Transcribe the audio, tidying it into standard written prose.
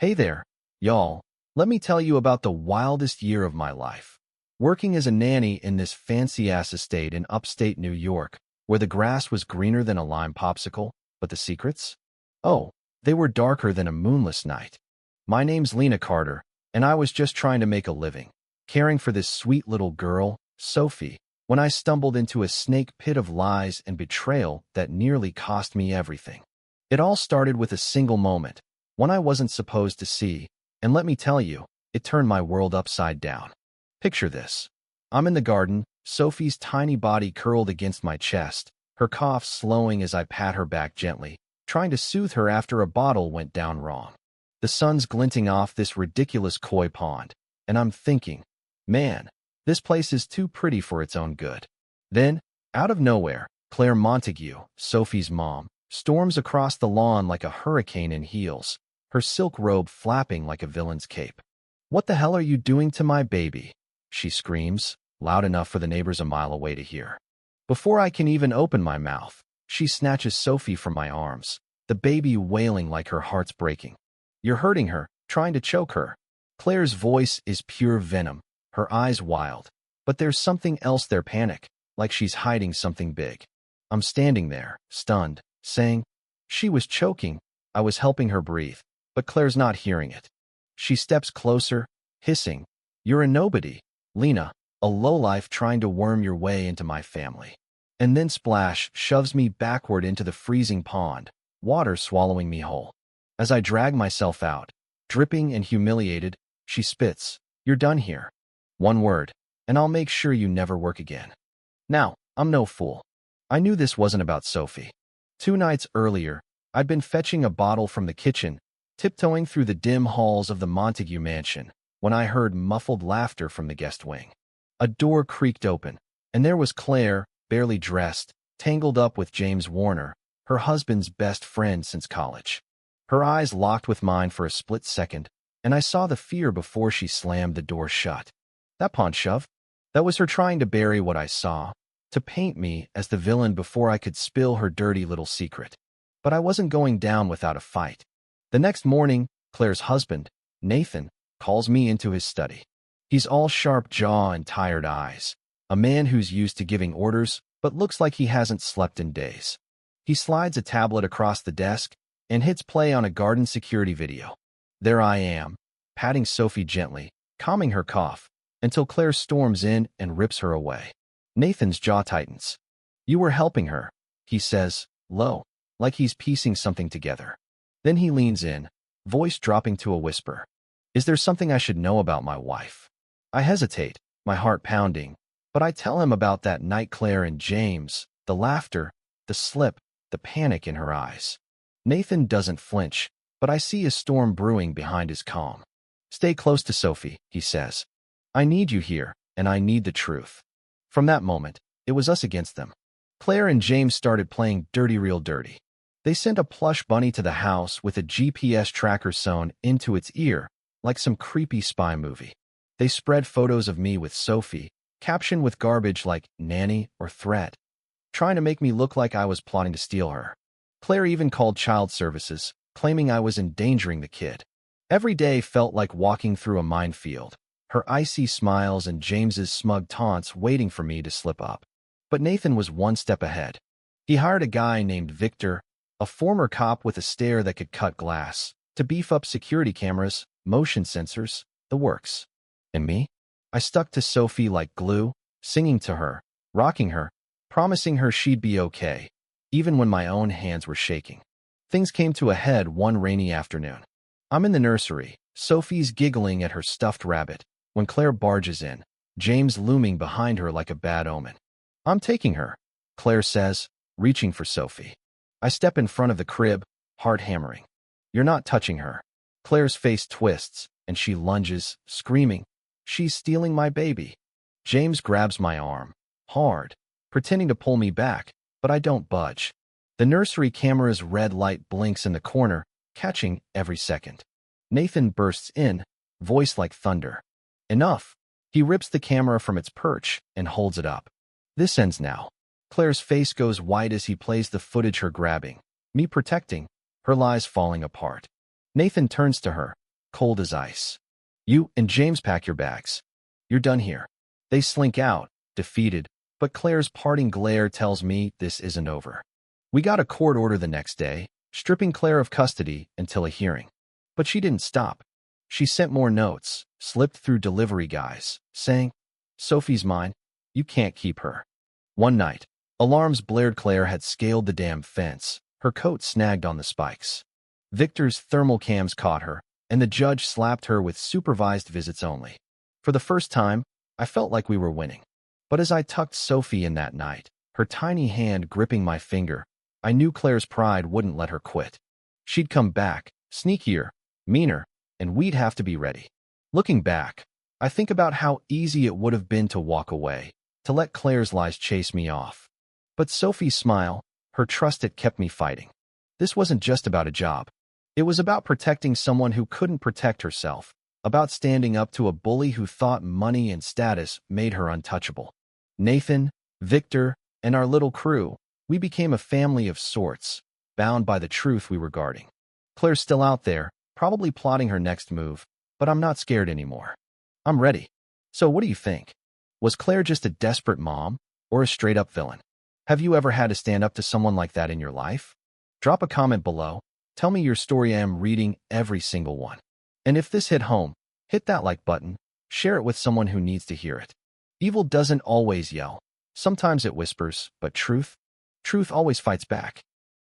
Hey there, y'all. Let me tell you about the wildest year of my life. Working as a nanny in this fancy-ass estate in upstate New York, where the grass was greener than a lime popsicle, but the secrets? Oh, they were darker than a moonless night. My name's Lena Carter, and I was just trying to make a living, caring for this sweet little girl, Sophie, when I stumbled into a snake pit of lies and betrayal that nearly cost me everything. It all started with a single moment, one I wasn't supposed to see, and let me tell you, it turned my world upside down. Picture this. I'm in the garden, Sophie's tiny body curled against my chest, her cough slowing as I pat her back gently, trying to soothe her after a bottle went down wrong. The sun's glinting off this ridiculous koi pond, and I'm thinking, man, this place is too pretty for its own good. Then, out of nowhere, Claire Montague, Sophie's mom, storms across the lawn like a hurricane in heels, her silk robe flapping like a villain's cape. "What the hell are you doing to my baby?" she screams, loud enough for the neighbors a mile away to hear. Before I can even open my mouth, she snatches Sophie from my arms, the baby wailing like her heart's breaking. "You're hurting her, trying to choke her." Claire's voice is pure venom, her eyes wild, but there's something else there, panic, like she's hiding something big. I'm standing there, stunned, saying, "She was choking." I was helping her breathe, but Claire's not hearing it. She steps closer, hissing, "You're a nobody, Lena, a lowlife trying to worm your way into my family." And then splash shoves me backward into the freezing pond, water swallowing me whole. As I drag myself out, dripping and humiliated, she spits, "You're done here. One word, and I'll make sure you never work again." Now, I'm no fool. I knew this wasn't about Sophie. 2 nights earlier, I'd been fetching a bottle from the kitchen, tiptoeing through the dim halls of the Montague mansion, when I heard muffled laughter from the guest wing. A door creaked open, and there was Claire, barely dressed, tangled up with James Warner, her husband's best friend since college. Her eyes locked with mine for a split second, and I saw the fear before she slammed the door shut. That pawn shove? That was her trying to bury what I saw, to paint me as the villain before I could spill her dirty little secret. But I wasn't going down without a fight. The next morning, Claire's husband, Nathan, calls me into his study. He's all sharp jaw and tired eyes, a man who's used to giving orders, but looks like he hasn't slept in days. He slides a tablet across the desk and hits play on a garden security video. There I am, patting Sophie gently, calming her cough, until Claire storms in and rips her away. Nathan's jaw tightens. "You were helping her," he says, low, like he's piecing something together. Then he leans in, voice dropping to a whisper. "Is there something I should know about my wife?" I hesitate, my heart pounding, but I tell him about that night, Claire and James, the laughter, the slip, the panic in her eyes. Nathan doesn't flinch, but I see a storm brewing behind his calm. "Stay close to Sophie," he says. "I need you here, and I need the truth." From that moment, it was us against them. Claire and James started playing dirty real dirty. They sent a plush bunny to the house with a GPS tracker sewn into its ear, like some creepy spy movie. They spread photos of me with Sophie, captioned with garbage like nanny or threat, trying to make me look like I was plotting to steal her. Claire even called child services, claiming I was endangering the kid. Every day felt like walking through a minefield, her icy smiles and James's smug taunts waiting for me to slip up. But Nathan was one step ahead. He hired a guy named Victor, a former cop with a stare that could cut glass, to beef up security cameras, motion sensors, the works. And me? I stuck to Sophie like glue, singing to her, rocking her, promising her she'd be okay, even when my own hands were shaking. Things came to a head one rainy afternoon. I'm in the nursery, Sophie's giggling at her stuffed rabbit, when Claire barges in, James looming behind her like a bad omen. "I'm taking her," Claire says, reaching for Sophie. I step in front of the crib, heart hammering. "You're not touching her." Claire's face twists, and she lunges, screaming, "She's stealing my baby." James grabs my arm, hard, pretending to pull me back, but I don't budge. The nursery camera's red light blinks in the corner, catching every second. Nathan bursts in, voice like thunder. "Enough." He rips the camera from its perch and holds it up. "This ends now." Claire's face goes white as he plays the footage, her grabbing, me protecting, her lies falling apart. Nathan turns to her, cold as ice. You and James pack your bags. You're done here. They slink out, defeated, but Claire's parting glare tells me this isn't over. We got a court order the next day, stripping Claire of custody until a hearing. But she didn't stop. She sent more notes, slipped through delivery guys, saying, "Sophie's mine. You can't keep her." One night, alarms blared. Claire had scaled the damn fence, her coat snagged on the spikes. Victor's thermal cams caught her, and the judge slapped her with supervised visits only. For the first time, I felt like we were winning. But as I tucked Sophie in that night, her tiny hand gripping my finger, I knew Claire's pride wouldn't let her quit. She'd come back, sneakier, meaner, and we'd have to be ready. Looking back, I think about how easy it would have been to walk away, to let Claire's lies chase me off. But Sophie's smile, her trust, it kept me fighting. This wasn't just about a job. It was about protecting someone who couldn't protect herself, about standing up to a bully who thought money and status made her untouchable. Nathan, Victor, and our little crew, we became a family of sorts, bound by the truth we were guarding. Claire's still out there, probably plotting her next move, but I'm not scared anymore. I'm ready. So what do you think? Was Claire just a desperate mom, or a straight-up villain? Have you ever had to stand up to someone like that in your life? Drop a comment below. Tell me your story. I am reading every single one. And if this hit home, hit that like button, share it with someone who needs to hear it. Evil doesn't always yell. Sometimes it whispers, but truth always fights back.